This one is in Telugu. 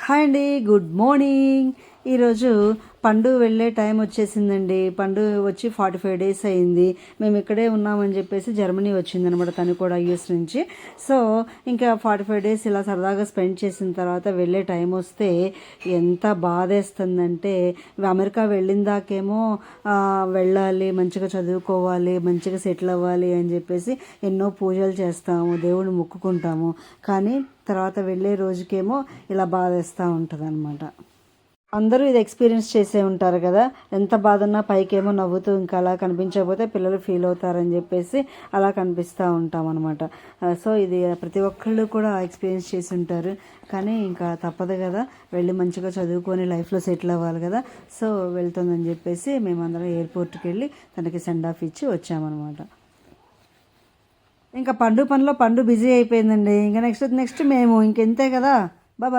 హాయ్ అండి, గుడ్ మార్నింగ్. ఈరోజు పండు వెళ్ళే టైం వచ్చేసిందండి. పండు వచ్చి 45 డేస్ అయింది. మేము ఇక్కడే ఉన్నామని చెప్పేసి జర్మనీ వచ్చిందనమాట, తను కూడా యూఎస్ నుంచి. సో ఇంకా 45 డేస్ ఇలా సరదాగా స్పెండ్ చేసిన తర్వాత వెళ్ళే టైం వస్తే ఎంత బాధేస్తుందంటే, అమెరికా వెళ్ళిన దాకేమో వెళ్ళాలి, మంచిగా చదువుకోవాలి, మంచిగా సెటిల్ అవ్వాలి అని చెప్పేసి ఎన్నో పూజలు చేస్తాము, దేవుడిని మొక్కుకుంటాము. కానీ తర్వాత వెళ్ళే రోజుకేమో ఇలా బాధేస్తూ ఉంటుంది అనమాట. అందరూ ఇది ఎక్స్పీరియన్స్ చేసే ఉంటారు కదా. ఎంత బాధ ఉన్నా పైకేమో నవ్వుతూ ఇంకా అలా కనిపించకపోతే పిల్లలు ఫీల్ అవుతారని చెప్పేసి అలా కనిపిస్తూ ఉంటాం అనమాట. సో ఇది ప్రతి ఒక్కళ్ళు కూడా ఎక్స్పీరియన్స్ చేసి ఉంటారు. కానీ ఇంకా తప్పదు కదా, వెళ్ళి మంచిగా చదువుకొని లైఫ్లో సెటిల్ అవ్వాలి కదా. సో వెళ్తుందని చెప్పేసి మేమందరం ఎయిర్పోర్ట్కి వెళ్ళి తనకి సెండ్ ఆఫ్ ఇచ్చి వచ్చామన్నమాట. ఇంకా పండు పనిలో పండు బిజీ అయిపోయిందండి. ఇంకా నెక్స్ట్ మేము ఇంకెంతే కదా. బాయ్.